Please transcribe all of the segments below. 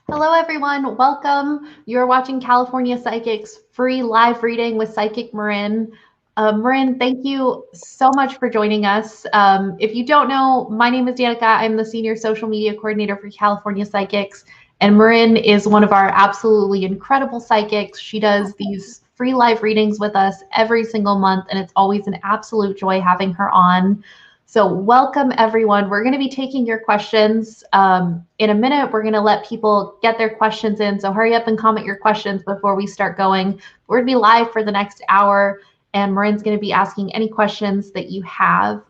Hello, everyone. Welcome. You're watching California Psychics free live reading with Psychic Marin. Marin, thank you so much for joining us. If you don't know, my name is Danica. I'm the senior social media coordinator for California Psychics, and Marin is one of our absolutely incredible psychics. She does these free live readings with us every single month, and it's always an absolute joy having her on. So welcome everyone. We're going to be taking your questions in a minute. We're going to let people get their questions in. So hurry up and comment your questions before we start going. We're going to be live for the next hour, and Marin's going to be asking any questions that you have.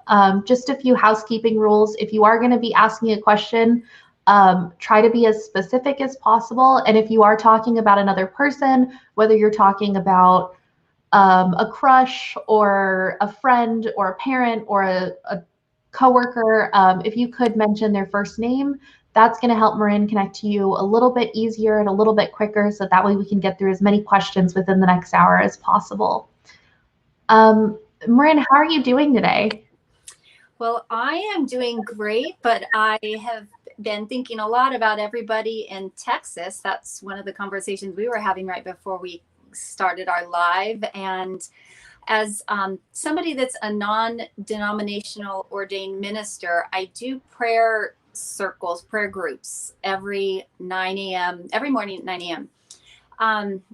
Just a few housekeeping rules. If you are going to be asking a question, try to be as specific as possible. And if you are talking about another person, whether you're talking about a crush or a friend or a parent or a coworker, if you could mention their first name, that's going to help Marin connect to you a little bit easier and a little bit quicker, so that way we can get through as many questions within the next hour as possible. Marin, how are you doing today? Well, I am doing great, but I have been thinking a lot about everybody in Texas. That's one of the conversations we were having right before we started our live. And as somebody that's a non-denominational ordained minister, I do prayer circles, prayer groups every 9 a.m., every morning at 9 a.m.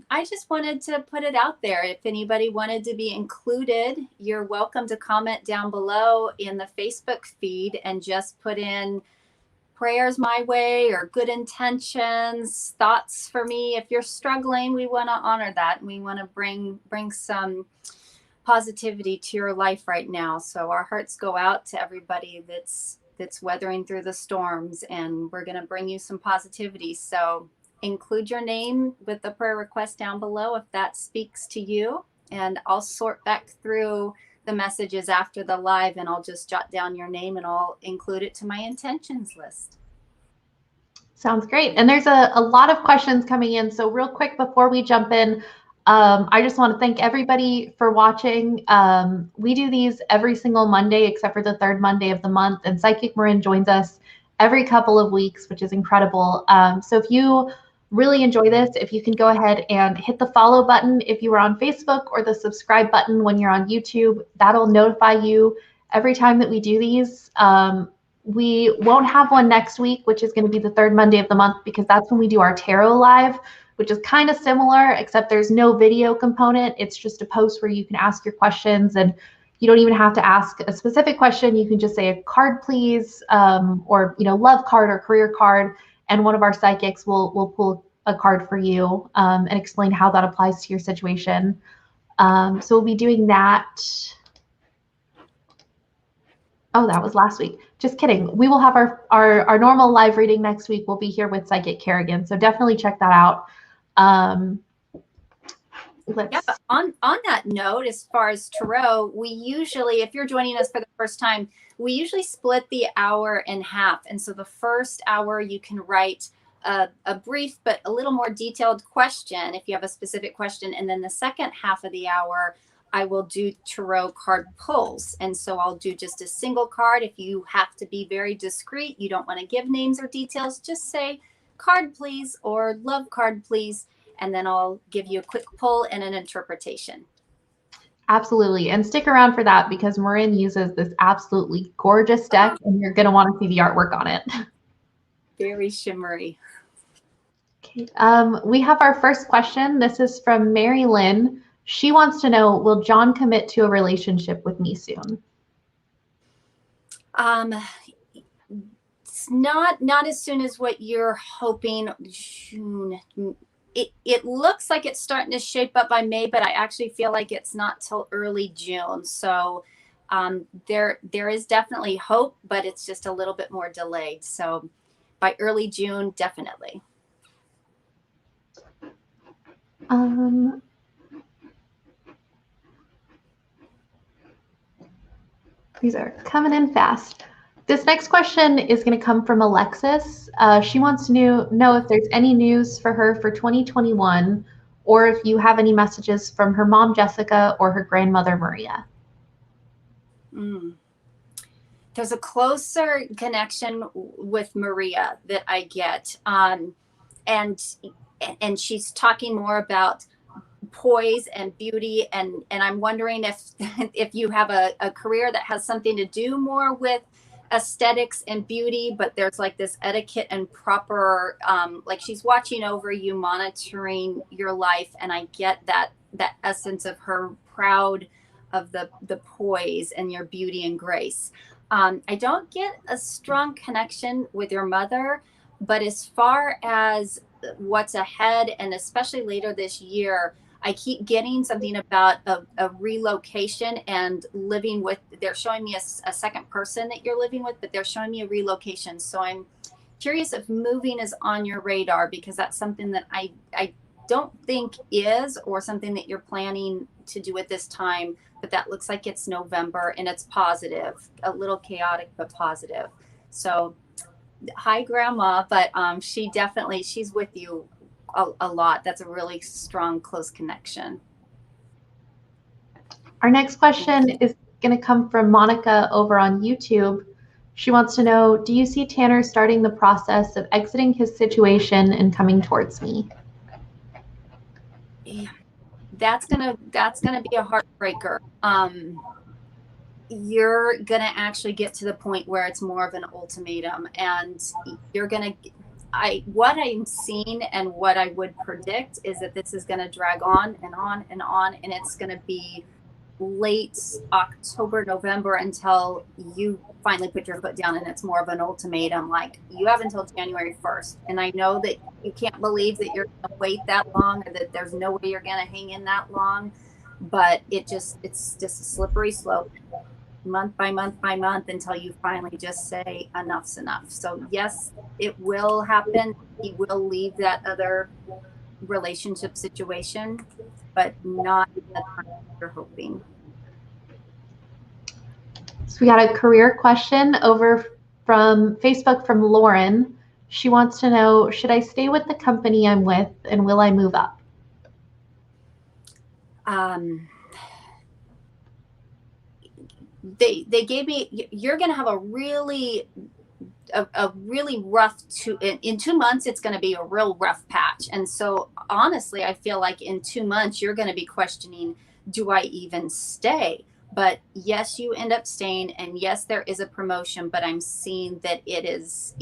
I just wanted to put it out there. If anybody wanted to be included, you're welcome to comment down below in the Facebook feed and just put in prayers my way or good intentions, thoughts for me. If you're struggling, we want to honor that, and we want to bring some positivity to your life right now. So our hearts go out to everybody that's weathering through the storms, and we're going to bring you some positivity. So include your name with the prayer request down below if that speaks to you, and I'll sort back through the messages after the live, and I'll just jot down your name and I'll include it to my intentions list. Sounds great. And there's a lot of questions coming in. So real quick before we jump in, I just want to thank everybody for watching. We do these every single Monday except for the third Monday of the month. And Psychic Marin joins us every couple of weeks, which is incredible. So if you really enjoy this, if you can go ahead and hit the follow button if you are on Facebook, or the subscribe button when you're on YouTube, that'll notify you every time that we do these. We won't have one next week, which is going to be the third Monday of the month, because that's when we do our tarot live, which is kind of similar, except there's no video component. It's just a post where you can ask your questions, and you don't even have to ask a specific question. You can just say a card, please, or love card or career card, and one of our psychics will pull a card for you and explain how that applies to your situation. So we'll be doing that. Oh, that was last week. Just kidding. We will have our normal live reading next week. We'll be here with Psychic Kerrigan, so definitely check that out. Yeah, on that note, as far as tarot, we usually, if you're joining us for the first time, we usually split the hour in half. And so the first hour you can write a brief but a little more detailed question if you have a specific question. And then the second half of the hour, I will do tarot card pulls. And so I'll do just a single card. If you have to be very discreet, you don't want to give names or details, just say card please or love card please, and then I'll give you a quick pull and an interpretation. Absolutely. And stick around for that, because Marin uses this absolutely gorgeous deck, and you're going to want to see the artwork on it. Very shimmery. Okay. We have our first question. This is from Mary Lynn. She wants to know, will John commit to a relationship with me soon? It's not as soon as what you're hoping. June. It looks like it's starting to shape up by May, but I actually feel like it's not till early June. So there is definitely hope, but it's just a little bit more delayed. So by early June, definitely. These are coming in fast. This next question is going to come from Alexis. She wants to know if there's any news for her for 2021, or if you have any messages from her mom, Jessica, or her grandmother, Maria. There's a closer connection with Maria that I get. and she's talking more about poise and beauty, and I'm wondering if if you have a career that has something to do more with aesthetics and beauty, but there's like this etiquette and proper, like she's watching over you, monitoring your life, and I get that essence of her proud of the poise and your beauty and grace. I don't get a strong connection with your mother, but as far as what's ahead, and especially later this year, I keep getting something about a relocation and living with, they're showing me a second person that you're living with, but they're showing me a relocation. So I'm curious if moving is on your radar, because that's something that I don't think is, or something that you're planning to do at this time, but that looks like it's November and it's positive, a little chaotic, but positive. So hi grandma, but she's with you a lot. That's a really strong, close connection. Our next question is going to come from Monica over on YouTube. She wants to know, do you see Tanner starting the process of exiting his situation and coming towards me? Yeah, that's gonna be a heartbreaker. You're gonna actually get to the point where it's more of an ultimatum, and you're gonna, what I'm seeing and what I would predict is that this is going to drag on and on and on, and it's going to be late October, November until you finally put your foot down, and it's more of an ultimatum, like you have until January 1st. And I know that you can't believe that you're going to wait that long, or that there's no way you're going to hang in that long, but it's just a slippery slope, month by month by month, until you finally just say enough's enough. So yes, it will happen. He will leave that other relationship situation, but not the time you're hoping. So we got a career question over from Facebook from Lauren. She wants to know, should I stay with the company I'm with, and will I move up? They gave me, you're going to have a really rough in 2 months. It's going to be a real rough patch. And so honestly, I feel like in 2 months, you're going to be questioning, do I even stay? But yes, you end up staying, and yes, there is a promotion, but I'm seeing that it's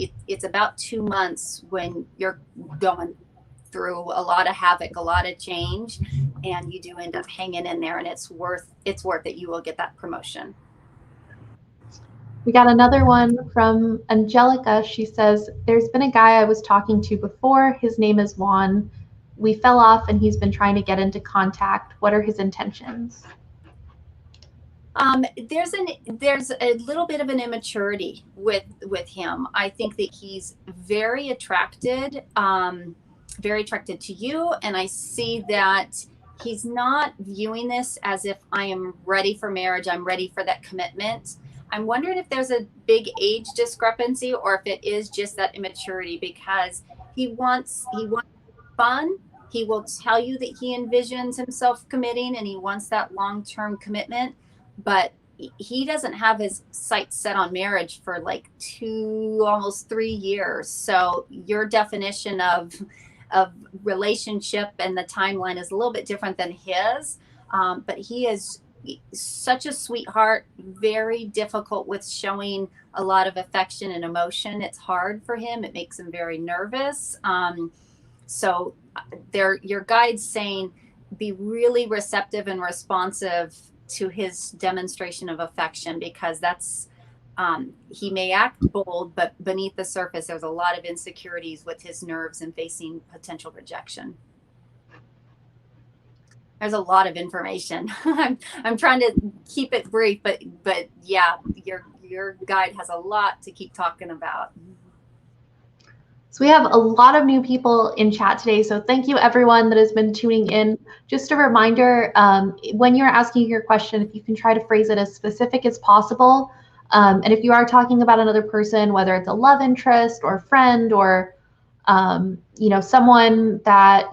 about 2 months when you're going through a lot of havoc, a lot of change, and you do end up hanging in there, and it's worth it. You will get that promotion. We got another one from Angelica. She says, there's been a guy I was talking to before. His name is Juan. We fell off, and he's been trying to get into contact. What are his intentions? There's a little bit of an immaturity with him. I think that he's very attracted to you, and I see that he's not viewing this as if I am ready for marriage, I'm ready for that commitment. I'm wondering if there's a big age discrepancy, or if it is just that immaturity, because he wants fun. He will tell you that he envisions himself committing, and he wants that long-term commitment, but he doesn't have his sights set on marriage for like 2, almost 3 years. So your definition of relationship and the timeline is a little bit different than his. But he is such a sweetheart, very difficult with showing a lot of affection and emotion. It's hard for him. It makes him very nervous. So your guide's saying, be really receptive and responsive to his demonstration of affection, because that's, he may act bold, but beneath the surface, there's a lot of insecurities with his nerves and facing potential rejection. There's a lot of information. I'm trying to keep it brief, but yeah, your guide has a lot to keep talking about. So we have a lot of new people in chat today, so thank you everyone that has been tuning in. Just a reminder, when you're asking your question, if you can try to phrase it as specific as possible. And if you are talking about another person, whether it's a love interest or friend, or someone that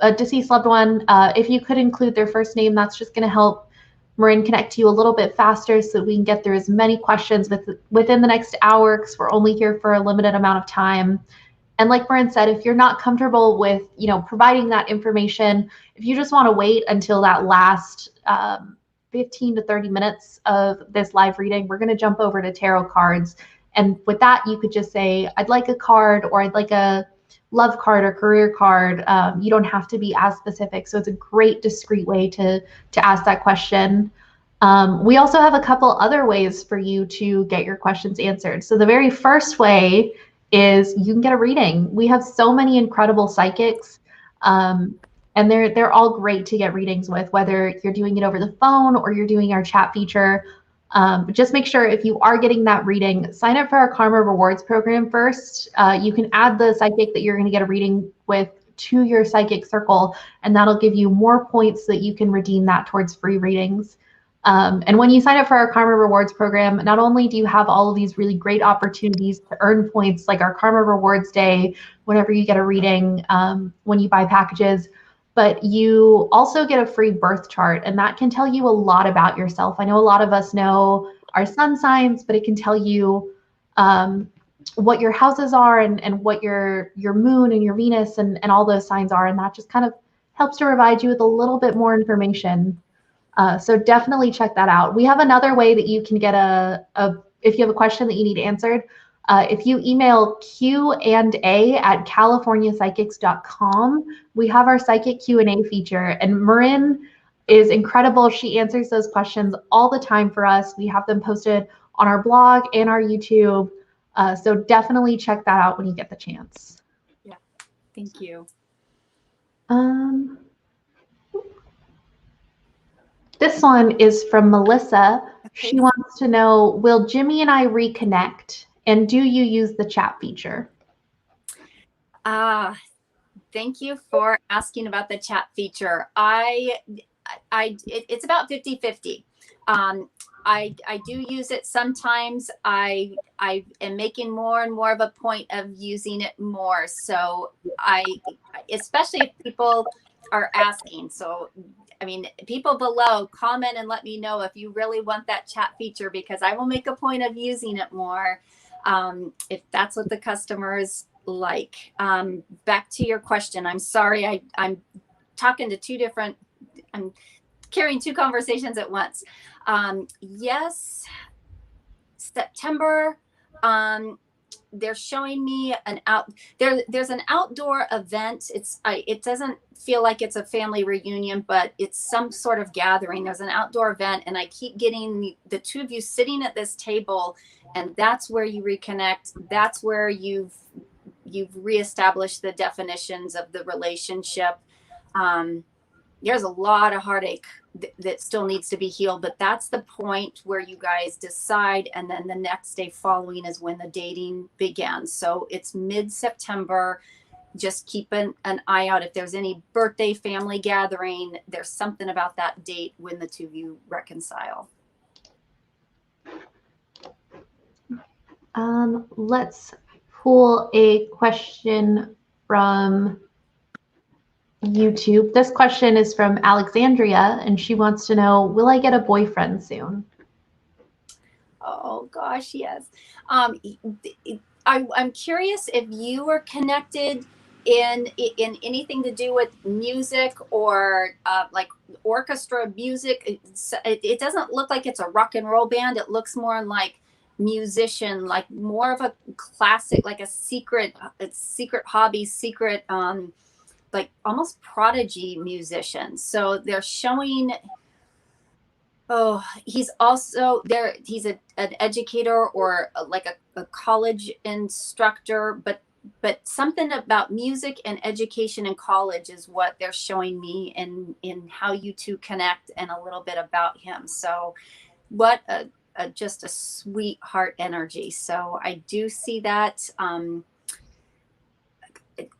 a deceased loved one, if you could include their first name, that's just going to help Marin connect to you a little bit faster, so we can get through as many questions within the next hour, because we're only here for a limited amount of time. And like Marin said, if you're not comfortable with, providing that information, if you just want to wait until that last 15 to 30 minutes of this live reading, we're going to jump over to tarot cards. And with that, you could just say, I'd like a card, or I'd like a love card or career card. You don't have to be as specific. So it's a great discreet way to ask that question. We also have a couple other ways for you to get your questions answered. So the very first way is you can get a reading. We have so many incredible psychics, and they're all great to get readings with, whether you're doing it over the phone or you're doing our chat feature. But just make sure if you are getting that reading, sign up for our Karma Rewards program first. You can add the psychic that you're going to get a reading with to your psychic circle, and that'll give you more points so that you can redeem that towards free readings. And when you sign up for our Karma Rewards program, not only do you have all of these really great opportunities to earn points, like our Karma Rewards Day, whenever you get a reading, when you buy packages, but you also get a free birth chart, and that can tell you a lot about yourself. I know a lot of us know our sun signs, but it can tell you what your houses are, and what your moon and your Venus and all those signs are, and that just kind of helps to provide you with a little bit more information. So definitely check that out. We have another way that you can get if you have a question that you need answered, if you email Q&A@californiapsychics.com, we have our psychic Q&A feature, and Marin is incredible. She answers those questions all the time for us. We have them posted on our blog and our YouTube. So definitely check that out when you get the chance. Yeah, thank you. This one is from Melissa. She wants to know, will Jimmy and I reconnect? And do you use the chat feature? Thank you for asking about the chat feature. It's about 50-50. I do use it sometimes. I am making more and more of a point of using it more. So especially if people are asking. So I mean, people below, comment and let me know if you really want that chat feature, because I will make a point of using it more if that's what the customers like. Back to your question. I'm sorry, I'm talking to I'm carrying two conversations at once. Yes, September. They're showing me there's an outdoor event. It doesn't feel like it's a family reunion, but it's some sort of gathering. There's an outdoor event, and I keep getting the two of you sitting at this table, and that's where you reconnect. That's where you've reestablished the definitions of the relationship. There's a lot of heartache that still needs to be healed, but that's the point where you guys decide, and then the next day following is when the dating begins. So it's mid-September. Just keep an eye out. If there's any birthday, family gathering, there's something about that date when the two of you reconcile. Let's pull a question from YouTube. This question is from Alexandria, and she wants to know, will I get a boyfriend soon? Oh gosh, yes. I'm curious if you were connected in anything to do with music, or like orchestra music. It doesn't look like it's a rock and roll band. It looks more like musician, like more of a classic, like a secret hobby, like almost prodigy musician. So they're showing, he's also there. He's an educator, or like a college instructor, but something about music and education and college is what they're showing me in how you two connect, and a little bit about him. So what just a sweetheart energy. So I do see that.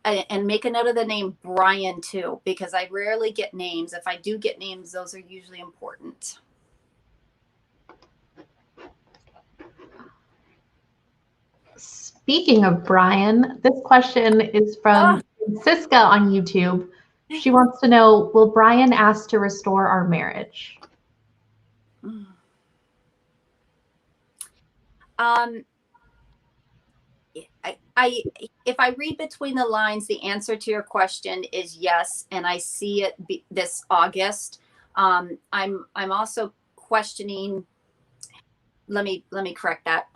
And make a note of the name Brian too, because I rarely get names. If I do get names, those are usually important. Speaking of Brian, this question is from Francisca on YouTube. She wants to know, will Brian ask to restore our marriage? if I read between the lines, the answer to your question is yes, and I see it this August. I'm also questioning. Let me correct that.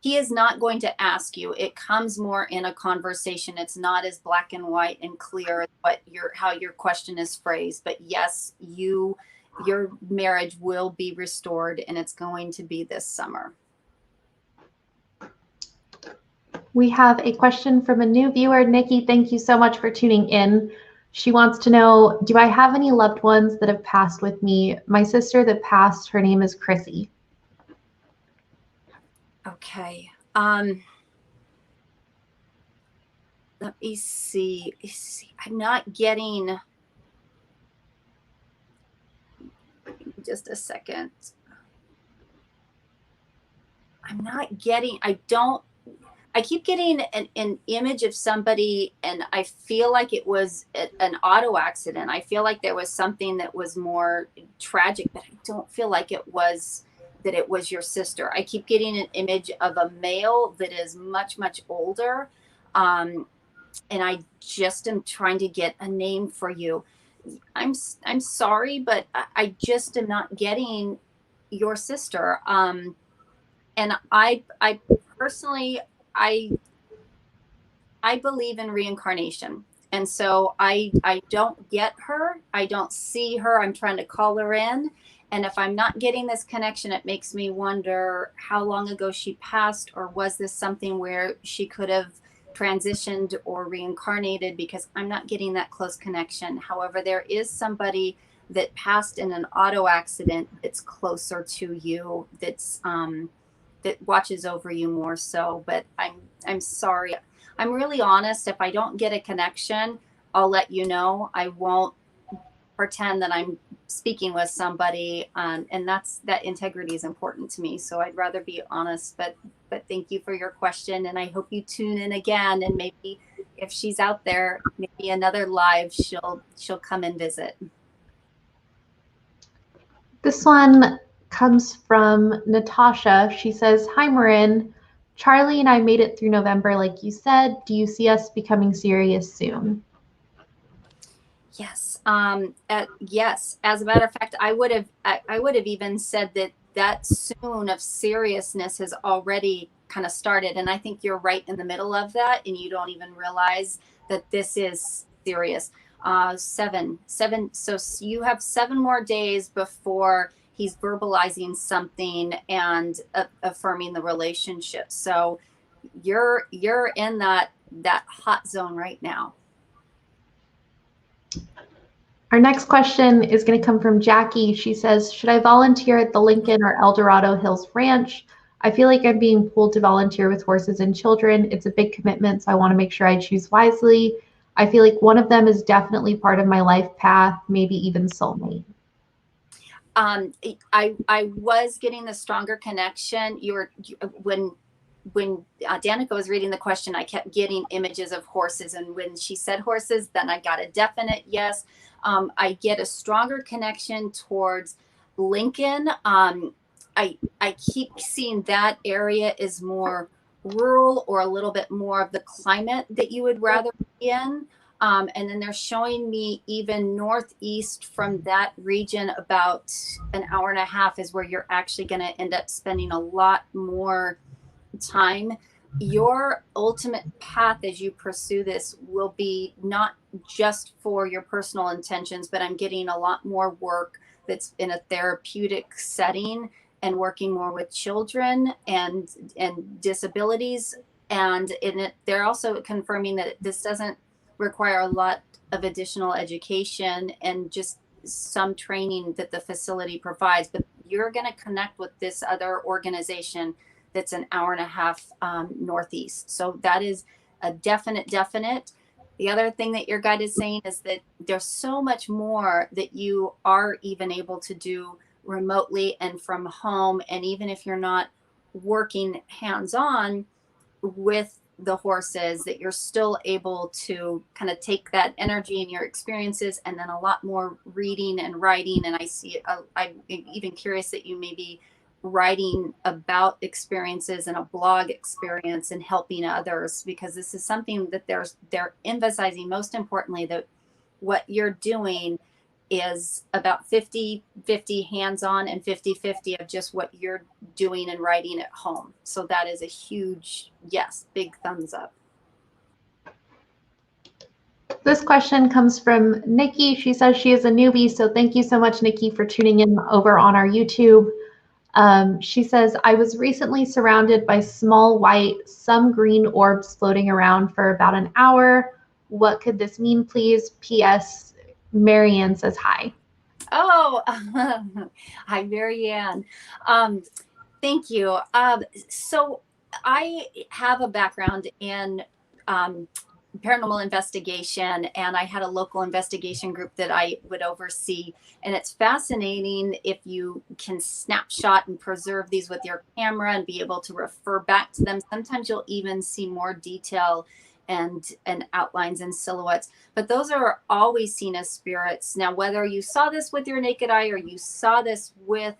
He is not going to ask you. It comes more in a conversation. It's not as black and white and clear how your question is phrased. But yes, your marriage will be restored, and it's going to be this summer. We have a question from a new viewer. Nikki, thank you so much for tuning in. She wants to know, do I have any loved ones that have passed with me? My sister that passed, her name is Chrissy. Okay. Let me see. I'm not getting. Just a second. I'm not getting. I keep getting an image of somebody, and I feel like it was an auto accident. I feel like there was something that was more tragic, but I don't feel like it was your sister. I keep getting an image of a male that is much, much older. And I just am trying to get a name for you. I'm sorry, but I just am not getting your sister. And I personally, I believe in reincarnation. And so I don't get her. I don't see her. I'm trying to call her in. And if I'm not getting this connection, it makes me wonder how long ago she passed, or was this something where she could have transitioned or reincarnated, because I'm not getting that close connection. However, there is somebody that passed in an auto accident that's closer to you, that's that watches over you more so. But I'm sorry. I'm really honest. If I don't get a connection, I'll let you know. I won't pretend that I'm speaking with somebody, and that integrity is important to me. So I'd rather be honest. But thank you for your question, and I hope you tune in again. And maybe if she's out there, maybe another live, she'll come and visit. This one comes from Natasha. She says, "Hi, Marin. Charlie and I made it through November, like you said. Do you see us becoming serious soon?" Yes. Yes. As a matter of fact, I would have even said that soon of seriousness has already kind of started. And I think you're right in the middle of that, and you don't even realize that this is serious. 7. So you have 7 more days before he's verbalizing something and affirming the relationship. So you're in that hot zone right now. Our next question is going to come from Jackie. She says, "Should I volunteer at the Lincoln or El Dorado Hills Ranch? I feel like I'm being pulled to volunteer with horses and children. It's a big commitment, so I want to make sure I choose wisely. I feel like one of them is definitely part of my life path, maybe even soulmate." I was getting the stronger connection. When Danica was reading the question, I kept getting images of horses, and when she said horses, then I got a definite yes. I get a stronger connection towards Lincoln. I keep seeing that area is more rural, or a little bit more of the climate that you would rather be in. And then they're showing me even northeast from that region, about an hour and a half, is where you're actually going to end up spending a lot more time. Your ultimate path as you pursue this will be not just for your personal intentions, but I'm getting a lot more work that's in a therapeutic setting, and working more with children and disabilities. And they're also confirming that this doesn't require a lot of additional education and just some training that the facility provides, but you're going to connect with this other organization that's an hour and a half northeast. So that is a definite. The other thing that your guide is saying is that there's so much more that you are even able to do remotely and from home. And even if you're not working hands-on with the horses, that you're still able to kind of take that energy and your experiences, and then a lot more reading and writing. And I see I'm even curious that you maybe writing about experiences and a blog experience and helping others, because this is something that they're emphasizing, most importantly, that what you're doing is about 50-50 hands-on and 50-50 of just what you're doing and writing at home. So that is a huge yes, big thumbs up. This question comes from Nikki. She says she is a newbie, so thank you so much, Nikki, for tuning in over on our YouTube. She says, I was recently surrounded by small white, some green orbs floating around for about an hour. What could this mean, please? P.S. Marianne says hi. Oh, hi, Marianne. Thank you. So I have a background in paranormal investigation, and I had a local investigation group that I would oversee. And it's fascinating if you can snapshot and preserve these with your camera and be able to refer back to them. Sometimes you'll even see more detail and outlines and silhouettes, but those are always seen as spirits. Now, whether you saw this with your naked eye or you saw this with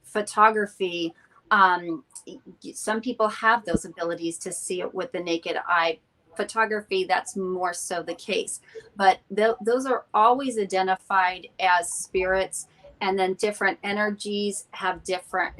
photography, some people have those abilities to see it with the naked eye. Photography, that's more so the case, but those are always identified as spirits. And then different energies have different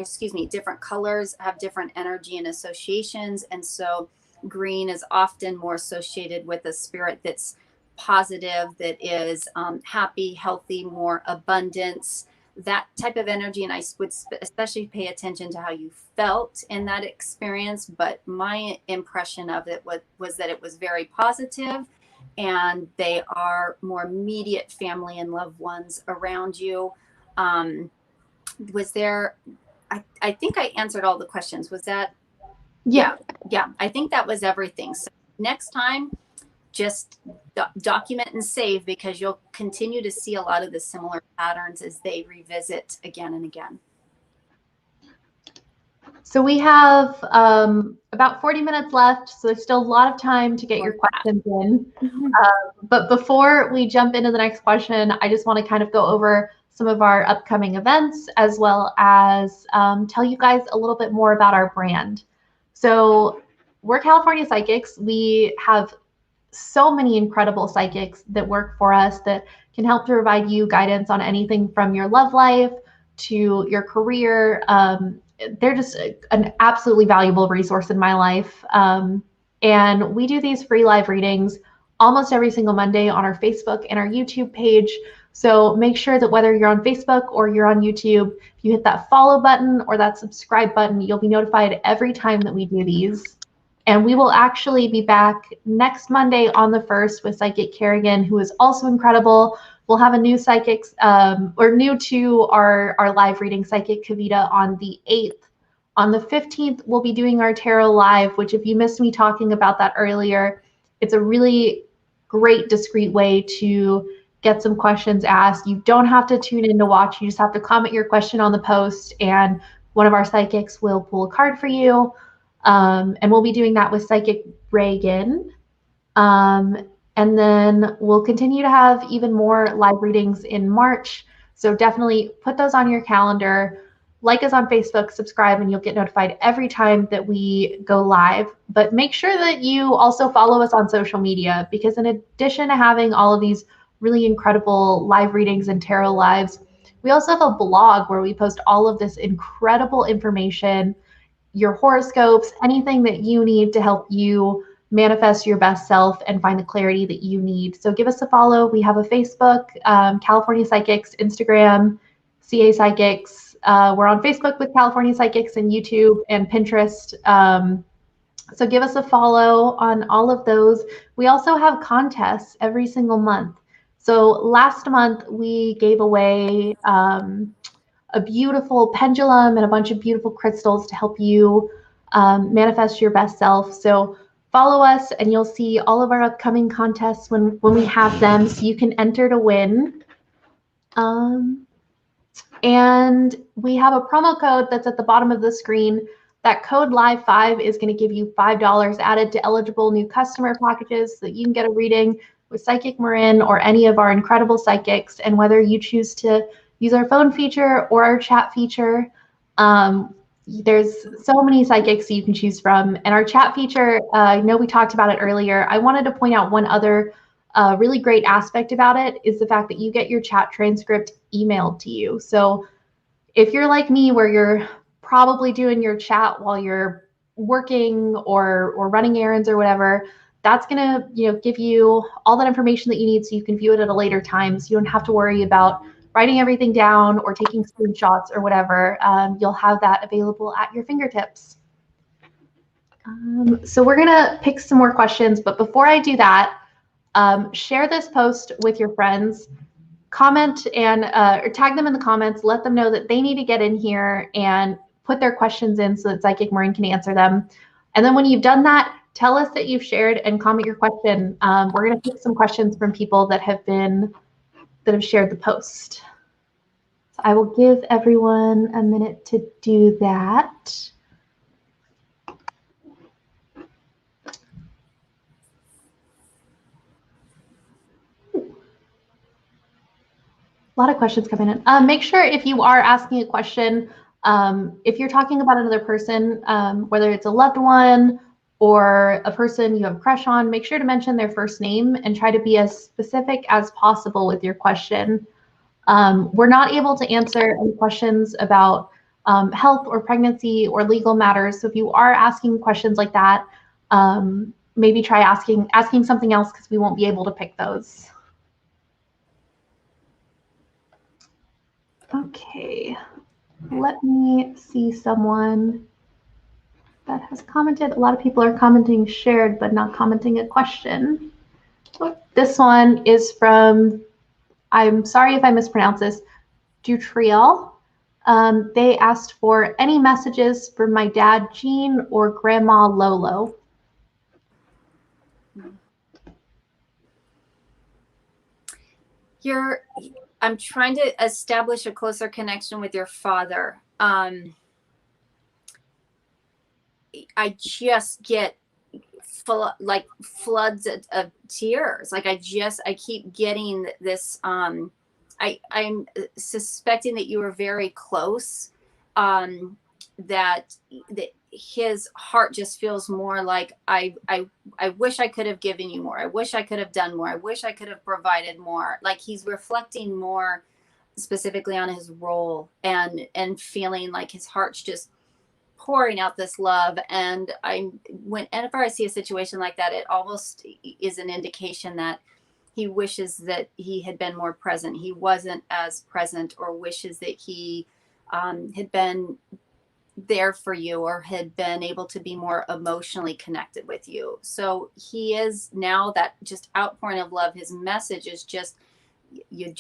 colors have different energy and associations. And so green is often more associated with a spirit that's positive, that is happy, healthy, more abundance, that type of energy. And I would especially pay attention to how you felt in that experience. But my impression of it was that it was very positive, and they are more immediate family and loved ones around you. Was there, I think I answered all the questions. Was that? Yeah. I think that was everything. So next time, just document and save, because you'll continue to see a lot of the similar patterns as they revisit again and again. So we have about 40 minutes left, so there's still a lot of time to get your questions in. But before we jump into the next question, I just want to kind of go over some of our upcoming events, as well as tell you guys a little bit more about our brand. So we're California Psychics. We have so many incredible psychics that work for us that can help to provide you guidance on anything from your love life to your career. They're just an absolutely valuable resource in my life. And we do these free live readings almost every single Monday on our Facebook and our YouTube page. So make sure that whether you're on Facebook or you're on YouTube, if you hit that follow button or that subscribe button, you'll be notified every time that we do these. And we will actually be back next Monday on the 1st with Psychic Kerrigan, who is also incredible. We'll have a new psychic, or new to our live reading, Psychic Kavita, on the 8th. On the 15th, we'll be doing our Tarot Live, which if you missed me talking about that earlier, it's a really great, discreet way to get some questions asked. You don't have to tune in to watch. You just have to comment your question on the post, and one of our psychics will pull a card for you. And we'll be doing that with Psychic Reagan. And then we'll continue to have even more live readings in March. So definitely put those on your calendar. Like us on Facebook, subscribe, and you'll get notified every time that we go live. But make sure that you also follow us on social media, because in addition to having all of these really incredible live readings and tarot lives, we also have a blog where we post all of this incredible information, your horoscopes, anything that you need to help you manifest your best self and find the clarity that you need. So give us a follow. We have a Facebook, California Psychics, Instagram, CA Psychics. We're on Facebook with California Psychics, and YouTube and Pinterest. So give us a follow on all of those. We also have contests every single month. So last month we gave away a beautiful pendulum and a bunch of beautiful crystals to help you manifest your best self. So follow us and you'll see all of our upcoming contests when we have them, so you can enter to win. And we have a promo code that's at the bottom of the screen. That code LIVE5 is going to give you $5 added to eligible new customer packages, so that you can get a reading with Psychic Marin or any of our incredible psychics. And whether you choose to use our phone feature or our chat feature, There's so many psychics you can choose from. And our chat feature, I know we talked about it earlier. I wanted to point out one other really great aspect about it is the fact that you get your chat transcript emailed to you. So if you're like me, where you're probably doing your chat while you're working or running errands or whatever, that's gonna give you all that information that you need so you can view it at a later time. So you don't have to worry about writing everything down or taking screenshots or whatever. You'll have that available at your fingertips. So we're gonna pick some more questions, but before I do that, share this post with your friends. Comment and or tag them in the comments. Let them know that they need to get in here and put their questions in so that Psychic Marin can answer them. And then when you've done that, tell us that you've shared and comment your question. We're going to pick some questions from people that have shared the post. So I will give everyone a minute to do that. A lot of questions coming in. Make sure if you are asking a question, if you're talking about another person, whether it's a loved one or a person you have a crush on, make sure to mention their first name and try to be as specific as possible with your question. We're not able to answer any questions about health or pregnancy or legal matters. So if you are asking questions like that, maybe try asking something else because we won't be able to pick those. Okay, let me see someone that has commented. A lot of people are commenting shared, but not commenting a question. Oh, this one is from, I'm sorry if I mispronounce this, Dutriel. They asked for any messages for my dad, Gene, or grandma, Lolo. I'm trying to establish a closer connection with your father. I just get floods of tears. Like I keep getting this. I'm suspecting that you were very close. That his heart just feels more like I wish I could have given you more. I wish I could have done more. I wish I could have provided more. Like he's reflecting more specifically on his role and feeling like his heart's just pouring out this love. And whenever I see a situation like that, it almost is an indication that he wishes that he had been more present. He wasn't as present, or wishes that he had been there for you or had been able to be more emotionally connected with you. So he is now that just outpouring of love. His message is just you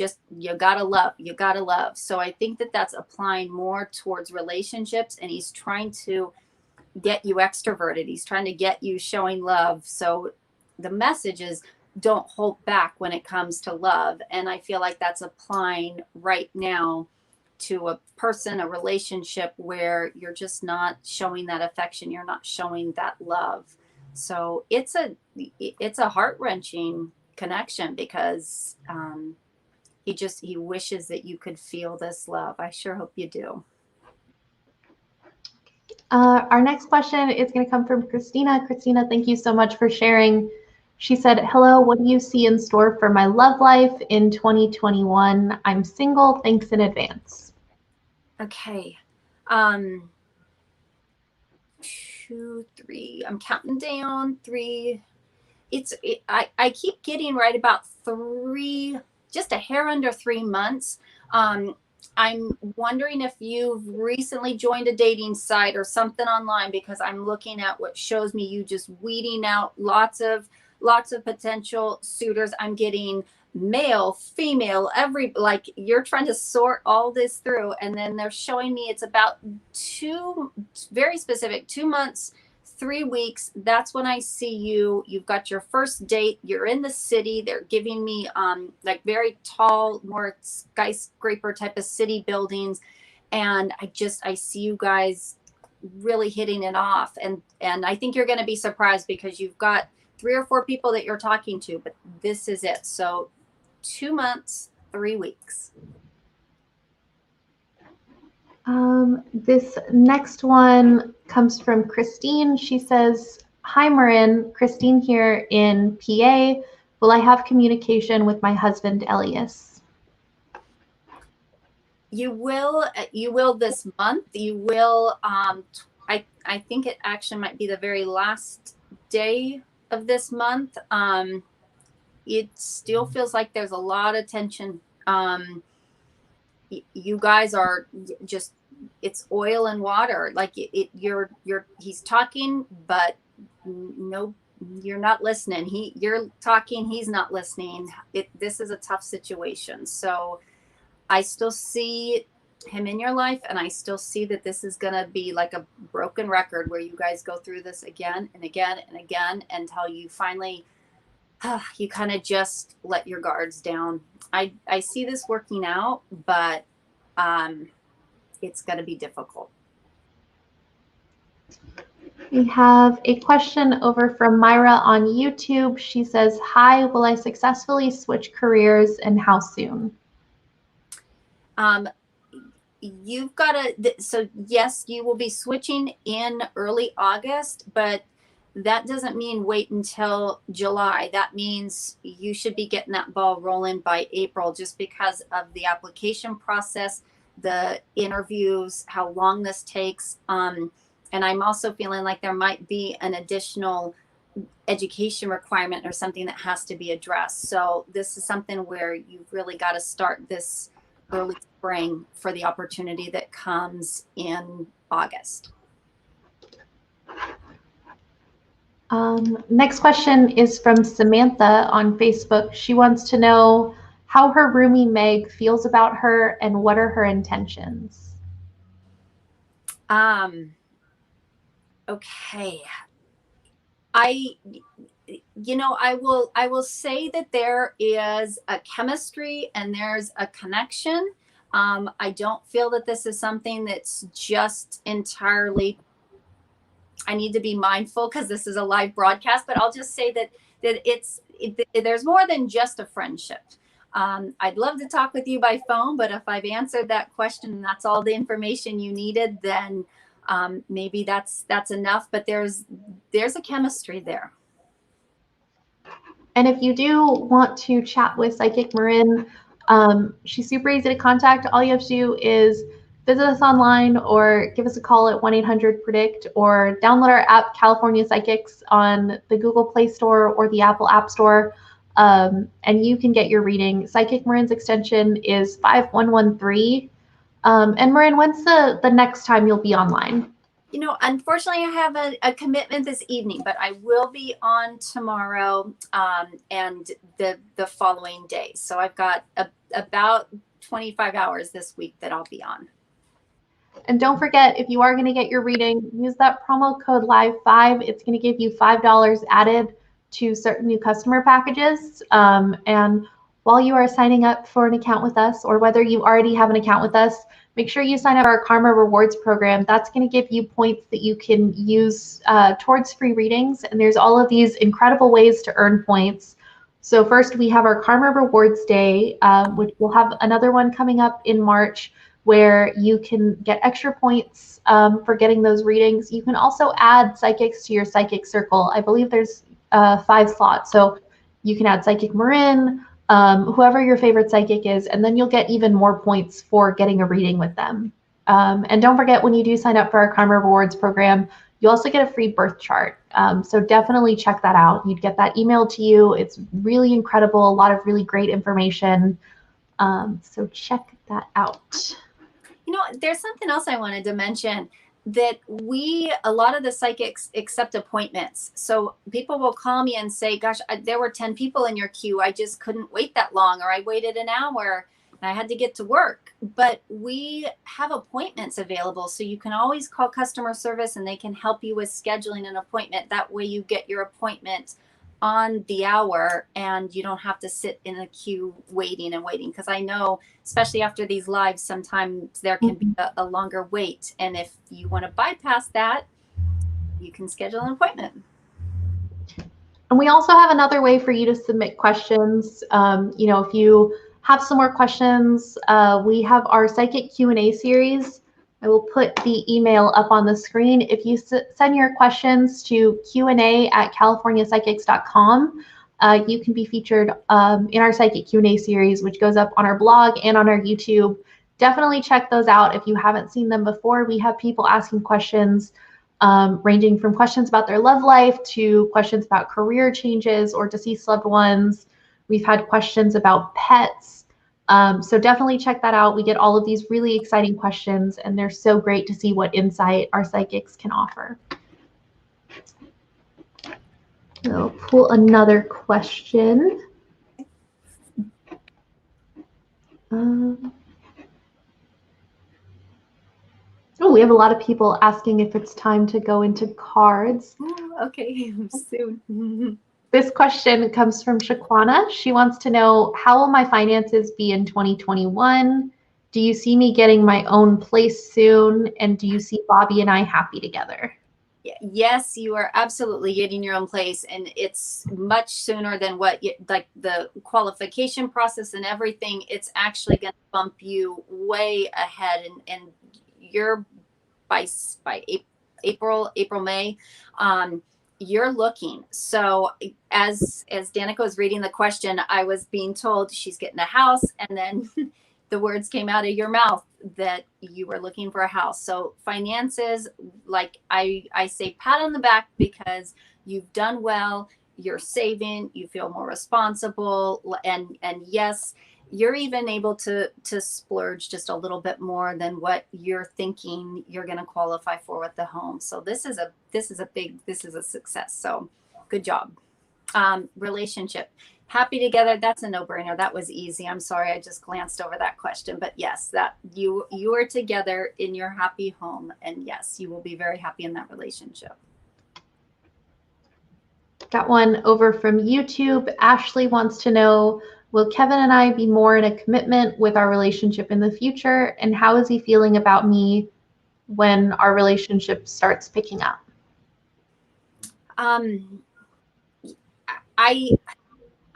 gotta love. So I think that that's applying more towards relationships, and he's trying to get you extroverted. He's trying to get you showing love. So the message is don't hold back when it comes to love. And I feel like that's applying right now to a person, a relationship where you're just not showing that affection. You're not showing that love. So it's a heart-wrenching connection because he wishes that you could feel this love. I sure hope you do. Our next question is going to come from Christina. Christina, thank you so much for sharing. She said, hello, what do you see in store for my love life in 2021? I'm single. Thanks in advance. Okay. 2, 3. I'm counting down 3. I keep getting right about 3, just a hair under 3 months. I'm wondering if you've recently joined a dating site or something online, because I'm looking at what shows me you just weeding out lots of potential suitors. I'm getting male, female, you're trying to sort all this through, and then they're showing me it's about 2, very specific, 2 months, 3 weeks. That's when I see you. You've got your first date. You're in the city. They're giving me like very tall, more skyscraper type of city buildings, and I see you guys really hitting it off, and I think you're going to be surprised because you've got 3 or 4 people that you're talking to, but this is it. So 2 months, 3 weeks. This next one comes from Christine. She says, "Hi Marin, Christine here in PA. Will I have communication with my husband Elias?" You will this month. You will, I think it actually might be the very last day of this month. It still feels like there's a lot of tension. You guys are just, it's oil and water. Like he's talking, but no, you're not listening. You're talking, he's not listening. This is a tough situation. So I still see him in your life, and I still see that this is going to be like a broken record where you guys go through this again and again and again until you finally you kind of just let your guards down. I see this working out, but it's going to be difficult. We have a question over from Myra on YouTube. She says, "Hi, will I successfully switch careers and how soon?" You've got to, so yes, you will be switching in early August, but that doesn't mean wait until July. That means you should be getting that ball rolling by April, just because of the application process, the interviews, how long this takes. And I'm also feeling like there might be an additional education requirement or something that has to be addressed. So this is something where you've really got to start this early spring for the opportunity that comes in August. Next question is from Samantha on Facebook. She wants to know how her roomie Meg feels about her and what are her intentions. Okay. I will say that there is a chemistry and there's a connection. I don't feel that this is something that's just entirely, I need to be mindful because this is a live broadcast, but I'll just say that there's more than just a friendship. I'd love to talk with you by phone, but if I've answered that question and that's all the information you needed, then maybe that's enough. But there's a chemistry there. And if you do want to chat with Psychic Marin, she's super easy to contact. All you have to do is visit us online or give us a call at 1-800-PREDICT or download our app, California Psychics, on the Google Play Store or the Apple App Store, and you can get your reading. Psychic Marin's extension is 5113. And Marin, when's the next time you'll be online? Unfortunately, I have a commitment this evening, but I will be on tomorrow and the following day. So I've got about 25 hours this week that I'll be on. And don't forget, if you are going to get your reading, use that promo code LIVE5. It's going to give you $5 added to certain new customer packages. And while you are signing up for an account with us, or whether you already have an account with us, make sure you sign up for our Karma Rewards program. That's going to give you points that you can use towards free readings. And there's all of these incredible ways to earn points. So first, we have our Karma Rewards Day, which we'll have another one coming up in March, where you can get extra points for getting those readings. You can also add psychics to your psychic circle. I believe there's 5 slots. So you can add Psychic Marin, whoever your favorite psychic is, and then you'll get even more points for getting a reading with them. And don't forget, when you do sign up for our Karma Rewards program, you also get a free birth chart. So definitely check that out. You'd get that emailed to you. It's really incredible, a lot of really great information. So check that out. There's something else I wanted to mention, that a lot of the psychics accept appointments. So people will call me and say, gosh, there were 10 people in your queue. I just couldn't wait that long, or I waited an hour and I had to get to work. But we have appointments available. So you can always call customer service and they can help you with scheduling an appointment. That way you get your appointment on the hour and you don't have to sit in a queue waiting. Because I know, especially after these lives, sometimes there can be a longer wait. And if you want to bypass that, you can schedule an appointment. And we also have another way for you to submit questions. If you have some more questions, we have our Psychic Q&A series. I will put the email up on the screen. If you send your questions to Q&A@californiapsychics.com, you can be featured in our Psychic Q&A series, which goes up on our blog and on our YouTube. Definitely check those out if you haven't seen them before. We have people asking questions ranging from questions about their love life to questions about career changes or deceased loved ones. We've had questions about pets. So definitely check that out. We get all of these really exciting questions, and they're so great to see what insight our psychics can offer. I'll pull another question. Oh, we have a lot of people asking if it's time to go into cards. Okay, soon. This question comes from Shaquana. She wants to know, how will my finances be in 2021? Do you see me getting my own place soon? And do you see Bobby and I happy together? Yes, you are absolutely getting your own place, and it's much sooner than what like the qualification process and everything. It's actually going to bump you way ahead, and you're by April, May. You're looking. So as Danica was reading the question, I was being told she's getting a house, and then the words came out of your mouth that you were looking for a house. So finances, like I say, pat on the back, because you've done well, you're saving, you feel more responsible, and yes, you're even able to splurge just a little bit more than what you're thinking you're going to qualify for with the home. So this is a success. So good job. Relationship, happy together. That's a no-brainer. That was easy. I'm sorry, I just glanced over that question, but yes, that you are together in your happy home, and yes, you will be very happy in that relationship. Got one over from YouTube. Ashley wants to know, will Kevin and I be more in a commitment with our relationship in the future? And how is he feeling about me when our relationship starts picking up?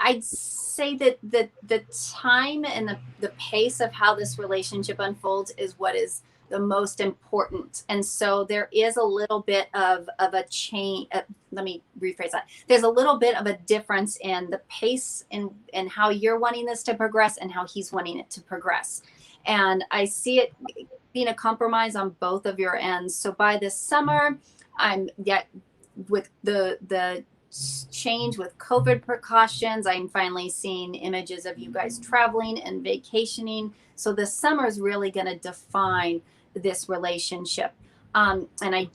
I'd say that the time and the pace of how this relationship unfolds is what is the most important. And so there is a little bit of a change. Let me rephrase that. There's a little bit of a difference in the pace and how you're wanting this to progress and how he's wanting it to progress. And I see it being a compromise on both of your ends. So by this summer, I'm yet with the change with COVID precautions, I'm finally seeing images of you guys traveling and vacationing. So the summer is really going to define this relationship. And I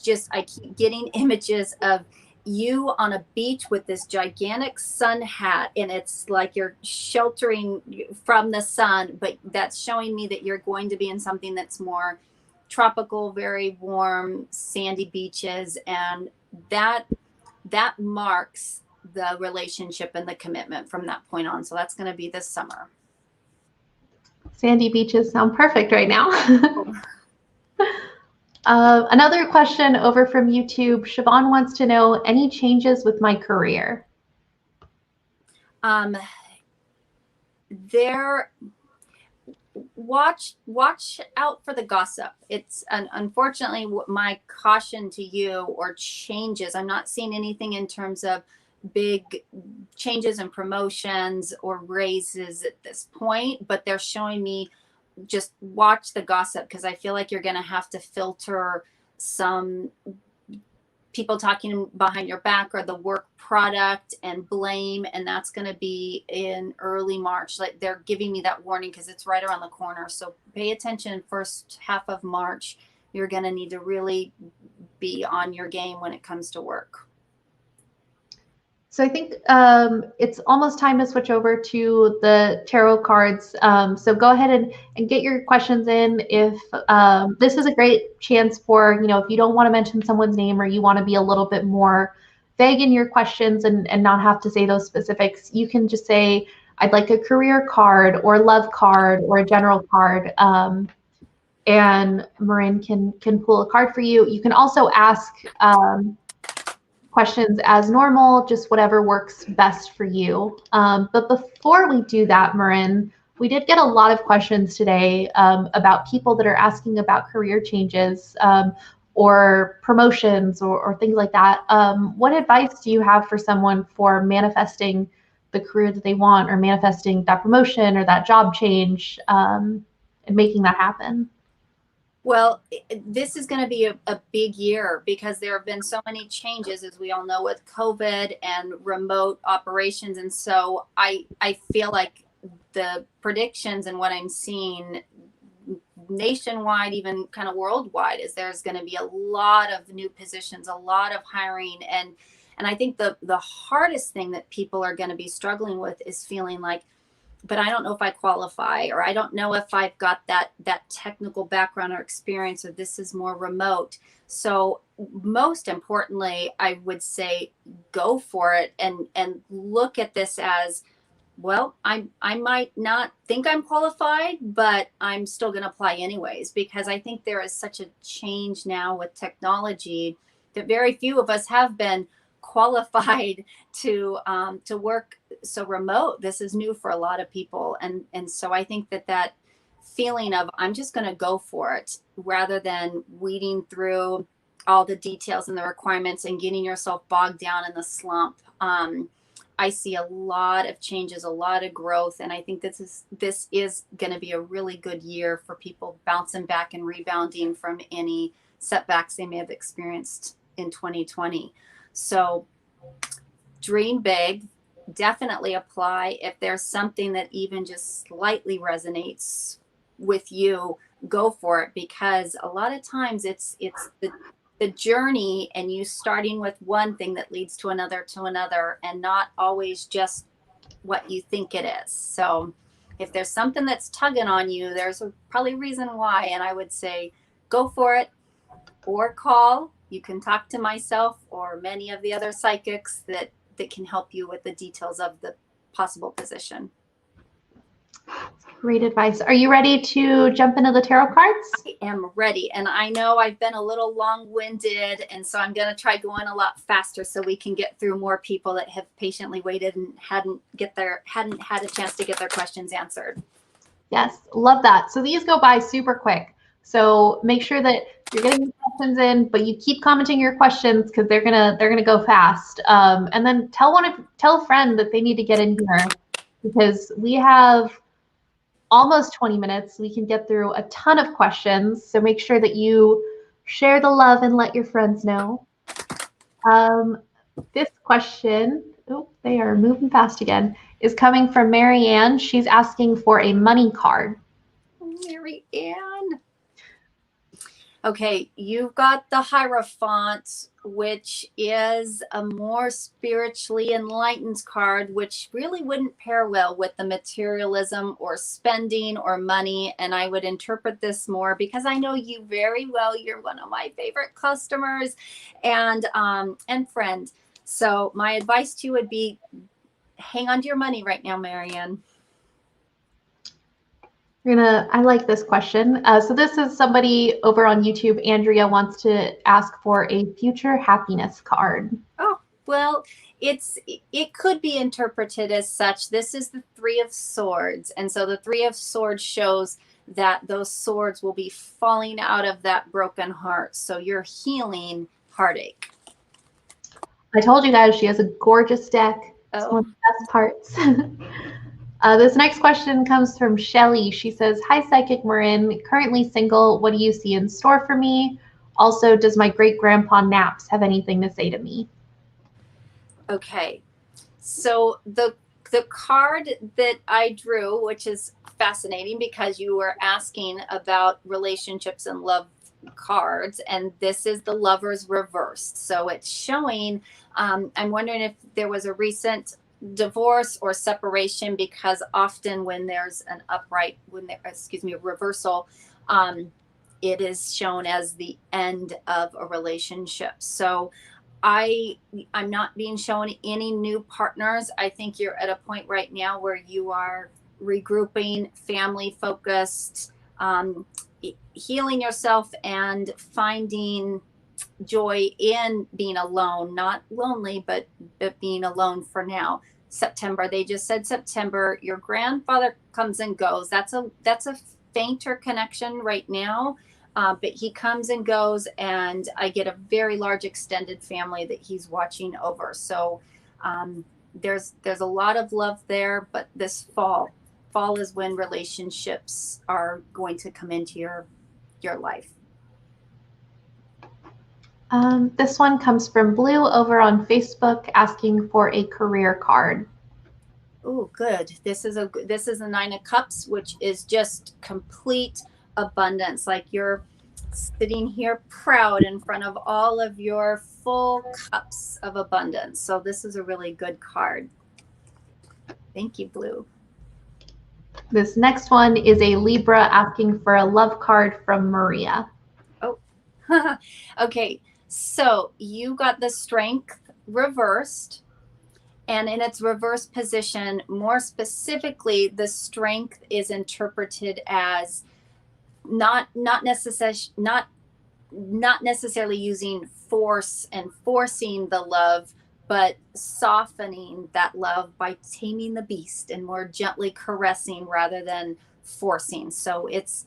keep getting images of you on a beach with this gigantic sun hat, and it's like you're sheltering from the sun, but that's showing me that you're going to be in something that's more tropical, very warm, sandy beaches, and that marks the relationship and the commitment from that point on. So that's going to be this summer. Sandy beaches sound perfect right now. Another question over from YouTube. Siobhan wants to know, any changes with my career? Watch out for the gossip. It's unfortunately my caution to you, or changes. I'm not seeing anything in terms of big changes and promotions or raises at this point, but they're showing me just watch the gossip, because I feel like you're going to have to filter some people talking behind your back or the work product and blame, and that's going to be in early March. Like, they're giving me that warning because it's right around the corner. So pay attention. First half of March, you're going to need to really be on your game when it comes to work. So I think it's almost time to switch over to the tarot cards. So go ahead and get your questions in. If this is a great chance for, if you don't want to mention someone's name, or you want to be a little bit more vague in your questions and not have to say those specifics, you can just say, I'd like a career card or love card or a general card. And Marin can pull a card for you. You can also ask questions as normal, just whatever works best for you. But before we do that, Marin, We did get a lot of questions today about people that are asking about career changes or promotions or things like that. What advice do you have for someone for manifesting the career that they want, or manifesting that promotion or that job change, and making that happen? Well, this is going to be a big year because there have been so many changes, as we all know, with COVID and remote operations. And so I feel like the predictions and what I'm seeing nationwide, even kind of worldwide, is there's going to be a lot of new positions, a lot of hiring. And I think the hardest thing that people are going to be struggling with is feeling like, but I don't know if I qualify, or I don't know if I've got that technical background or experience, or this is more remote. So most importantly, I would say go for it and look at this as, well, I might not think I'm qualified, but I'm still going to apply anyways, because I think there is such a change now with technology that very few of us have been qualified to work so remote. This is new for a lot of people, and so I think that feeling of, I'm just going to go for it, rather than weeding through all the details and the requirements and getting yourself bogged down in the slump. I see a lot of changes, a lot of growth, and I think this is going to be a really good year for people bouncing back and rebounding from any setbacks they may have experienced in 2020. So dream big, definitely apply. If there's something that even just slightly resonates with you, go for it, because a lot of times it's the journey, and you starting with one thing that leads to another, and not always just what you think it is. So if there's something that's tugging on you, there's probably a reason why. And I would say go for it, or call. You can talk to myself or many of the other psychics that can help you with the details of the possible position. Great advice. Are you ready to jump into the tarot cards? I am ready. And I know I've been a little long-winded, and so I'm going to try going a lot faster so we can get through more people that have patiently waited and hadn't had a chance to get their questions answered. Yes, love that. So these go by super quick. So make sure that you're getting your questions in, but you keep commenting your questions, because they're gonna go fast. And then tell a friend that they need to get in here, because we have almost 20 minutes. We can get through a ton of questions. So make sure that you share the love and let your friends know. This question, oh, they are moving fast again, is coming from Marianne. She's asking for a money card. Marianne. Okay, you've got the Hierophant, which is a more spiritually enlightened card, which really wouldn't pair well with the materialism or spending or money. And I would interpret this more, because I know you very well. You're one of my favorite customers and friend. So my advice to you would be, hang on to your money right now, Marianne. I like this question. So this is somebody over on YouTube. Andrea wants to ask for a future happiness card. Oh, well, it could be interpreted as such. This is the Three of Swords. And so the Three of Swords shows that those swords will be falling out of that broken heart. So you're healing heartache. I told you guys, she has a gorgeous deck. It's one of the best parts. This next question comes from Shelly. She says, "Hi, Psychic Marin. Currently single. What do you see in store for me? Also, does my great-grandpa Naps have anything to say to me?" Okay. So the card that I drew, which is fascinating because you were asking about relationships and love cards, and this is the Lovers reversed. So it's showing, I'm wondering if there was a recent divorce or separation, because often when there's an reversal, it is shown as the end of a relationship. So I'm not being shown any new partners. I think you're at a point right now where you are regrouping, family focused, healing yourself, and finding joy in being alone, not lonely, but being alone for now. September. They just said September. Your grandfather comes and goes. That's a fainter connection right now. But he comes and goes, and I get a very large extended family that he's watching over. So there's a lot of love there, but this fall is when relationships are going to come into your life. This one comes from Blue over on Facebook asking for a career card. Oh, good. This is a 9 of Cups, which is just complete abundance. Like you're sitting here proud in front of all of your full cups of abundance. So this is a really good card. Thank you, Blue. This next one is a Libra asking for a love card from Maria. Oh, okay. So you got the Strength reversed. And in its reverse position, more specifically, the Strength is interpreted as not necessarily using force and forcing the love, but softening that love by taming the beast and more gently caressing rather than forcing. So it's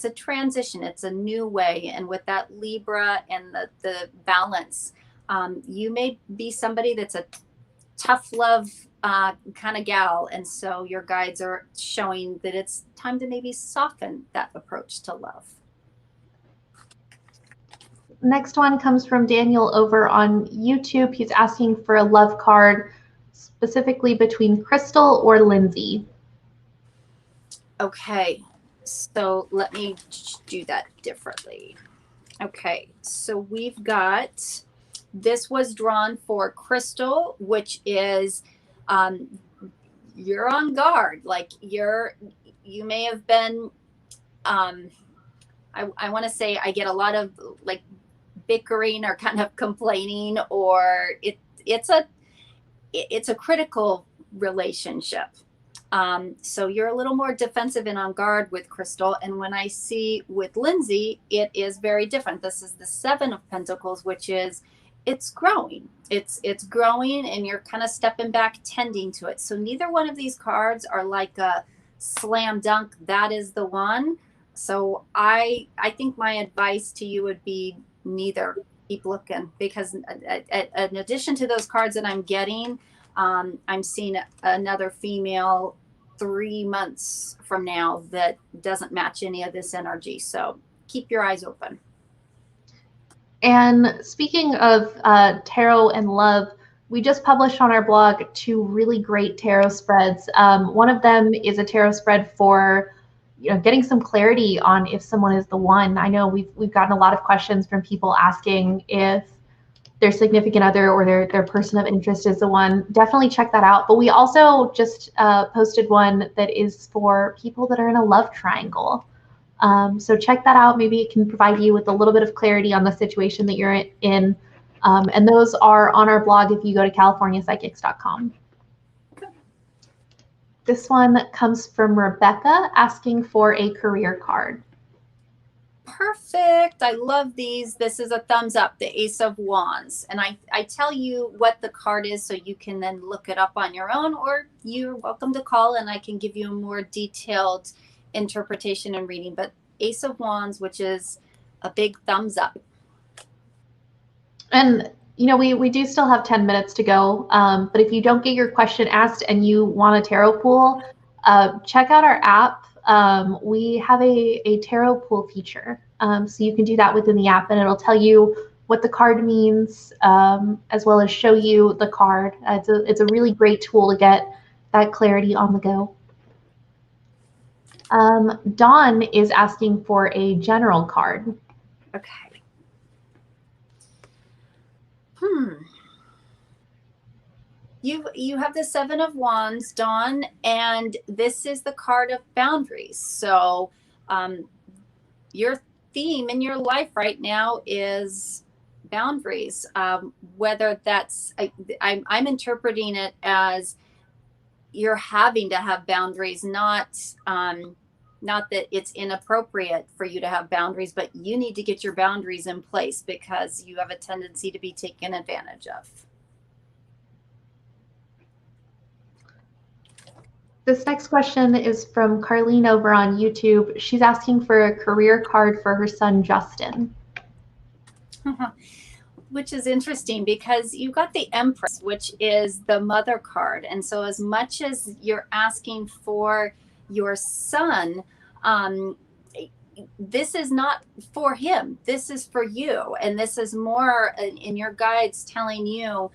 a transition. It's a new way. And with that Libra and the balance, you may be somebody that's a tough love kind of gal, and so your guides are showing that it's time to maybe soften that approach to love. Next one comes from Daniel over on YouTube. He's asking for a love card specifically between Crystal or Lindsay. Okay, so let me do that differently. Okay, so we've got, this was drawn for Crystal, which is you're on guard. Like you may have been, I want to say I get a lot of like bickering or kind of complaining, or it's a critical relationship. So you're a little more defensive and on guard with Crystal. And when I see with Lindsay, it is very different. This is the 7 of Pentacles, which is, it's growing. It's growing, and you're kind of stepping back, tending to it. So neither one of these cards are like a slam dunk, that is the one. So I think my advice to you would be neither. Keep looking, because in addition to those cards that I'm getting, I'm seeing another female 3 months from now that doesn't match any of this energy. So keep your eyes open. And speaking of tarot and love, we just published on our blog 2 really great tarot spreads. One of them is a tarot spread for getting some clarity on if someone is the one. I know we've gotten a lot of questions from people asking if their significant other or their person of interest is the one. Definitely check that out. But we also just posted one that is for people that are in a love triangle. So check that out. Maybe it can provide you with a little bit of clarity on the situation that you're in. And those are on our blog if you go to californiapsychics.com. This one comes from Rebecca asking for a career card. Perfect. I love these. This is a thumbs up, the Ace of Wands. And I tell you what the card is so you can then look it up on your own, or you're welcome to call and I can give you a more detailed interpretation and reading. But Ace of Wands, which is a big thumbs up. And we do still have 10 minutes to go, but if you don't get your question asked and you want a tarot pool, check out our app. We have a tarot pool feature, so you can do that within the app, and it'll tell you what the card means, as well as show you the card. It's a really great tool to get that clarity on the go. Dawn is asking for a general card. Okay. You have the 7 of Wands, Dawn, and this is the card of boundaries. So your theme in your life right now is boundaries. Whether that's, I'm interpreting it as you're having to have boundaries, not that it's inappropriate for you to have boundaries, but you need to get your boundaries in place because you have a tendency to be taken advantage of. This next question is from Carlene over on YouTube. She's asking for a career card for her son, Justin. Which is interesting because you got the Empress, which is the mother card. And so as much as you're asking for your son, this is not for him. This is for you. And this is more in your guides telling you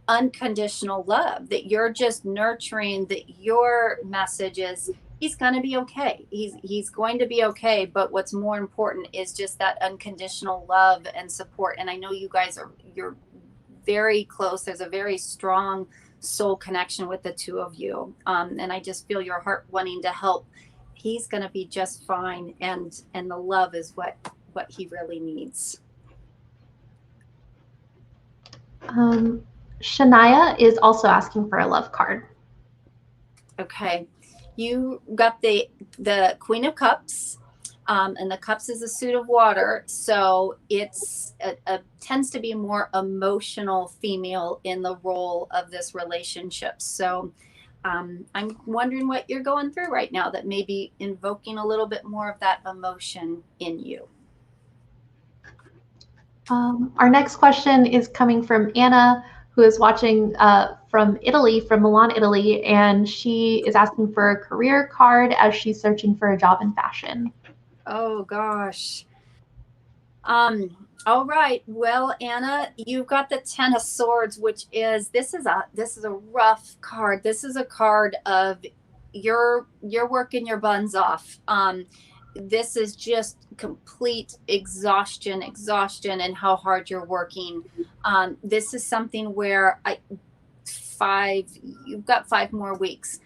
unconditional love, that you're just nurturing, that your message is he's going to be okay. He's going to be okay. But what's more important is just that unconditional love and support. And I know you guys you're very close. There's a very strong soul connection with the two of you. And I just feel your heart wanting to help. He's going to be just fine. And the love is what he really needs. Shania is also asking for a love card. Okay. You got the Queen of Cups, and the cups is a suit of water. So it's tends to be a more emotional female in the role of this relationship. So I'm wondering what you're going through right now that may be invoking a little bit more of that emotion in you. Our next question is coming from Anna, who is watching from Italy, from Milan, Italy, and she is asking for a career card as she's searching for a job in fashion. Oh gosh. All right. Well, Anna, you've got the Ten of Swords, which is this is a rough card. This is a card of you're working your buns off. This is just complete exhaustion and how hard you're working. This is something where you've got 5 more weeks.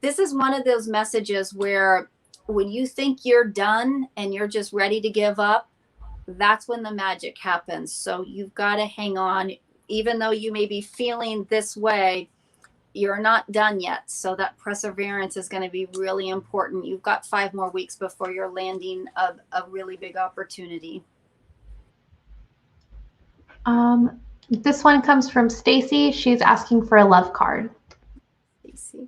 This is one of those messages where when you think you're done and you're just ready to give up, that's when the magic happens. So you've got to hang on. Even though you may be feeling this way, you're not done yet. So that perseverance is going to be really important. You've got 5 more weeks before you're landing a really big opportunity. This one comes from Stacy. She's asking for a love card. Stacy.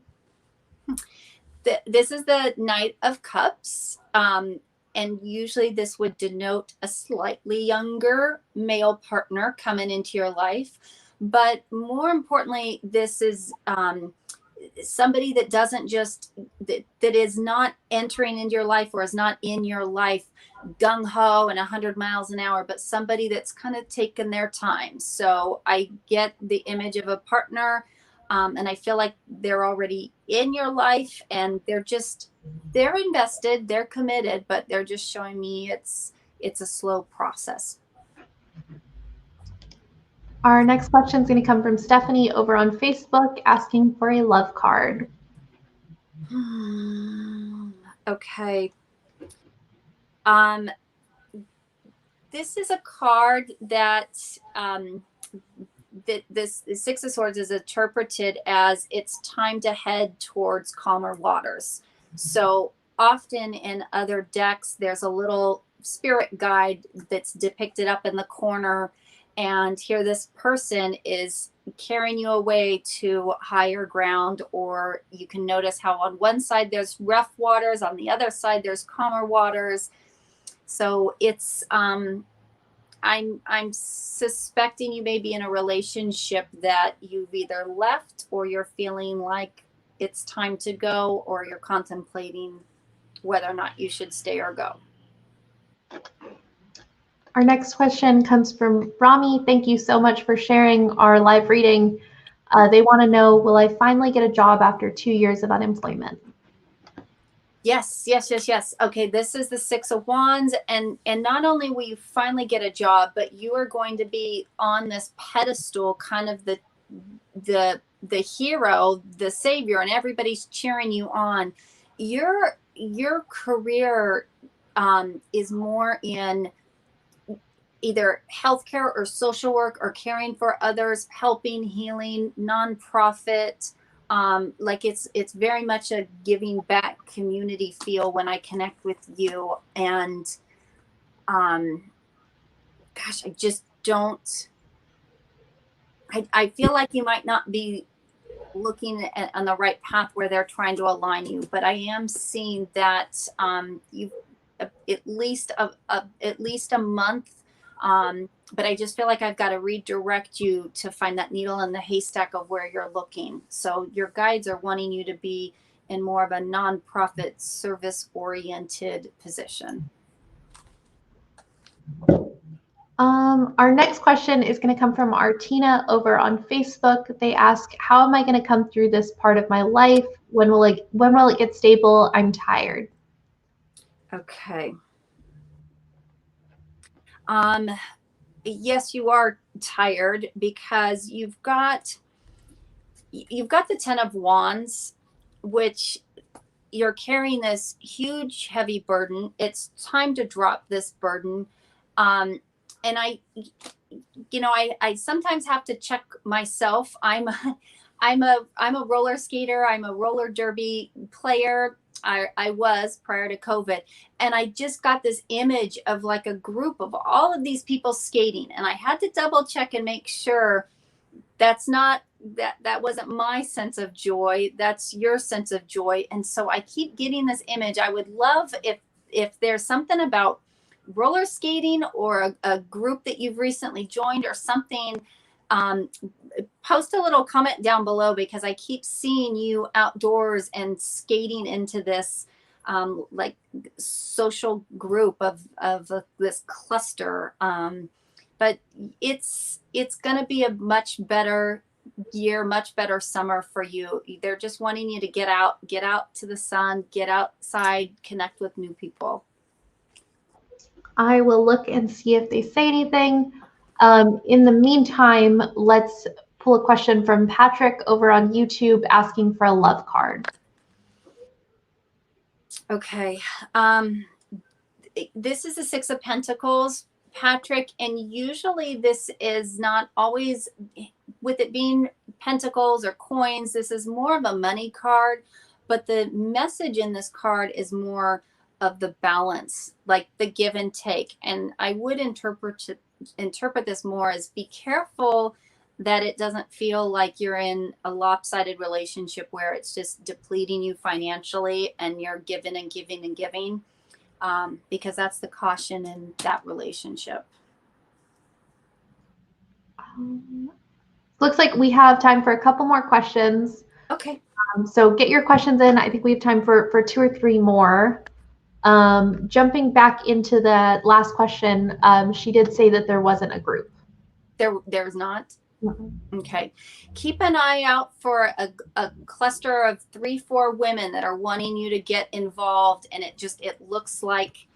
This is the Knight of Cups. And usually this would denote a slightly younger male partner coming into your life. But more importantly, this is somebody that doesn't just, that is not entering into your life or is not in your life gung-ho and 100 miles an hour, but somebody that's kind of taken their time. So I get the image of a partner, and I feel like they're already in your life and they're invested, they're committed, but they're just showing me it's a slow process. Our next question is going to come from Stephanie over on Facebook asking for a love card. Okay. This is a card that this Six of Swords is interpreted as it's time to head towards calmer waters. So often in other decks, there's a little spirit guide that's depicted up in the corner. And here this person is carrying you away to higher ground, or you can notice how on one side there's rough waters, on the other side there's calmer waters. So it's I'm suspecting you may be in a relationship that you've either left or you're feeling like it's time to go, or you're contemplating whether or not you should stay or go. Our next question comes from Rami. Thank you so much for sharing our live reading. They want to know, will I finally get a job after 2 years of unemployment? Yes. Okay, this is the Six of Wands, and not only will you finally get a job, but you are going to be on this pedestal, kind of the hero, the savior, and everybody's cheering you on. Your career is more in either healthcare or social work or caring for others, helping, healing, nonprofit. Like it's very much a giving back community feel when I connect with you. And gosh, I just don't, I feel like you might not be looking on the right path where they're trying to align you. But I am seeing that you at least a month. But I just feel like I've got to redirect you to find that needle in the haystack of where you're looking. So your guides are wanting you to be in more of a nonprofit service oriented position. Our next question is going to come from Artina over on Facebook. They ask, how am I going to come through this part of my life? When will it get stable? I'm tired. Okay. Yes, you are tired because you've got the 10 of Wands, which you're carrying this huge, heavy burden. It's time to drop this burden. And I sometimes have to check myself. I'm a roller skater. I'm a roller derby player. I was prior to COVID. And I just got this image of like a group of all of these people skating. And I had to double check and make sure that's not, that wasn't my sense of joy. That's your sense of joy. And so I keep getting this image. I would love if there's something about roller skating or a group that you've recently joined or something, post a little comment down below, because I keep seeing you outdoors and skating into this like social group of this cluster. But it's going to be a much better year, much better summer for you. They're just wanting you to get out to the sun, get outside, connect with new people. I will look and see if they say anything. In the meantime, let's pull a question from Patrick over on YouTube asking for a love card. Okay. This is the Six of Pentacles, Patrick, and usually this is not always, with it being pentacles or coins, this is more of a money card, but the message in this card is more of the balance, like the give and take. And I would interpret this more as, be careful that it doesn't feel like you're in a lopsided relationship where it's just depleting you financially and you're giving and giving and giving, because that's the caution in that relationship. Looks like we have time for a couple more questions. Okay. So get your questions in. I think we have time for 2 or 3 more. Jumping back into the last question, she did say that there wasn't a group. There's not? Mm-hmm. Okay. Keep an eye out for a cluster of 3-4 women that are wanting you to get involved. And it looks like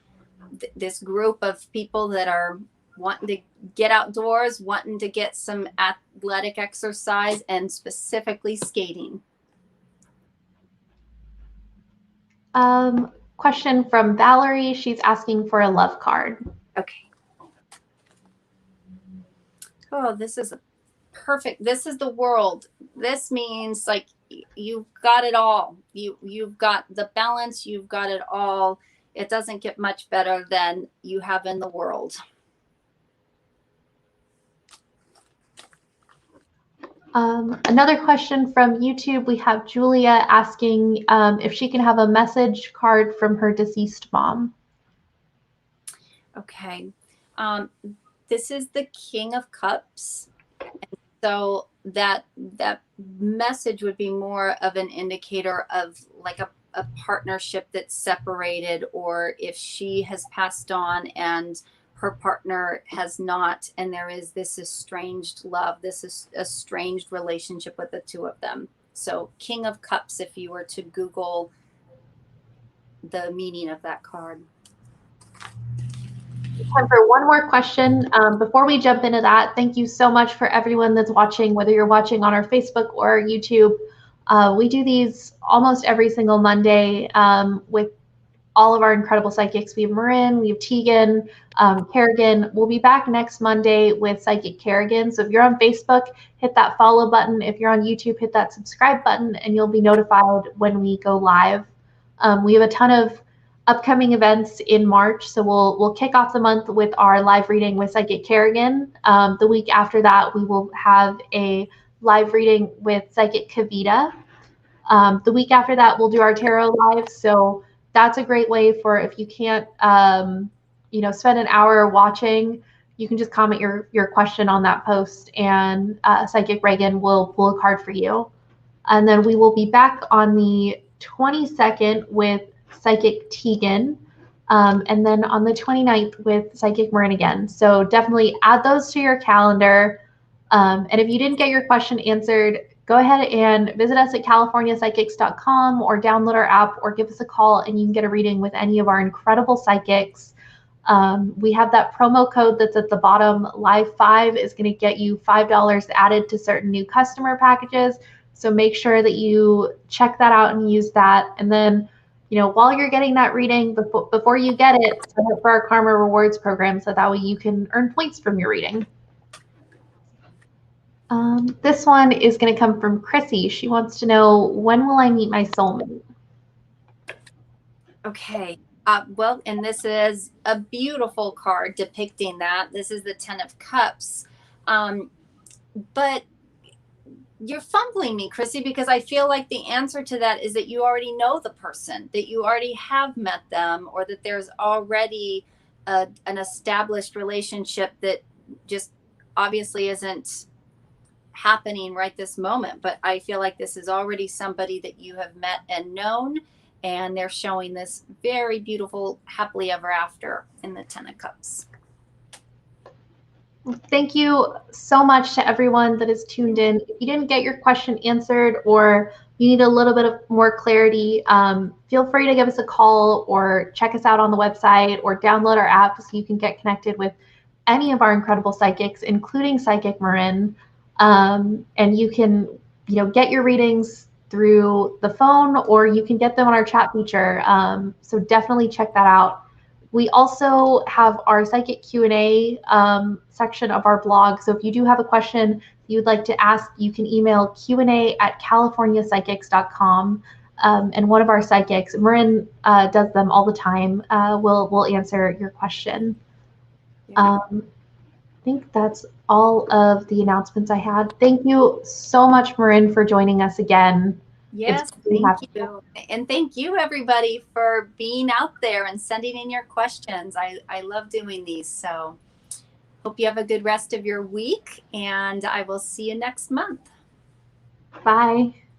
this group of people that are wanting to get outdoors, wanting to get some athletic exercise, and specifically skating. Question from Valerie. She's asking for a love card. Okay. Oh, this is perfect. This is the World. This means like you've got it all. You've got the balance. You've got it all. It doesn't get much better than you have in the World. Another question from YouTube. We have Julia asking if she can have a message card from her deceased mom. Okay. This is the King of Cups. And so that message would be more of an indicator of like a partnership that's separated, or if she has passed on and her partner has not, and there is this estranged love, this estranged relationship with the two of them. So King of Cups, if you were to Google the meaning of that card. Time for one more question. Before we jump into that, thank you so much for everyone that's watching, whether you're watching on our Facebook or our YouTube. We do these almost every single Monday with all of our incredible psychics. We have Marin, we have Tegan, Kerrigan. We'll be back next Monday with Psychic Kerrigan. So if you're on Facebook, hit that follow button. If you're on YouTube, hit that subscribe button, and you'll be notified when we go live. We have a ton of upcoming events in March, so we'll kick off the month with our live reading with Psychic Kerrigan. The week after that, we will have a live reading with Psychic Kavita. The week after that, we'll do our tarot live. So that's a great way for if you can't, spend an hour watching, you can just comment your question on that post, and Psychic Reagan will pull a card for you. And then we will be back on the 22nd with Psychic Tegan. And then on the 29th with Psychic Marin again. So definitely add those to your calendar. And if you didn't get your question answered, go ahead and visit us at californiapsychics.com or download our app or give us a call and you can get a reading with any of our incredible psychics. We have that promo code that's at the bottom. Live5 is going to get you $5 added to certain new customer packages. So make sure that you check that out and use that. And then, while you're getting that reading, before you get it, sign up for our Karma Rewards program so that way you can earn points from your reading. This one is going to come from Chrissy. She wants to know, when will I meet my soulmate? Okay. Well, and this is a beautiful card depicting that. This is the 10 of Cups. But you're fumbling me, Chrissy, because I feel like the answer to that is that you already know the person, that you already have met them, or that there's already an established relationship that just obviously isn't happening right this moment. But I feel like this is already somebody that you have met and known, and they're showing this very beautiful happily ever after in the 10 of Cups. Thank you so much to everyone that is tuned in. If you didn't get your question answered or you need a little bit of more clarity, feel free to give us a call or check us out on the website or download our app so you can get connected with any of our incredible psychics, including Psychic Marin. And you can, get your readings through the phone or you can get them on our chat feature. So definitely check that out. We also have our Psychic Q&A section of our blog. So if you do have a question you'd like to ask, you can email Q&A@californiapsychics.com. And one of our psychics, Marin, does them all the time. We'll answer your question. I think that's all of the announcements I had. Thank you so much, Marin, for joining us again. Yes, thank you. And thank you, everybody, for being out there and sending in your questions. I love doing these. So hope you have a good rest of your week, and I will see you next month. Bye.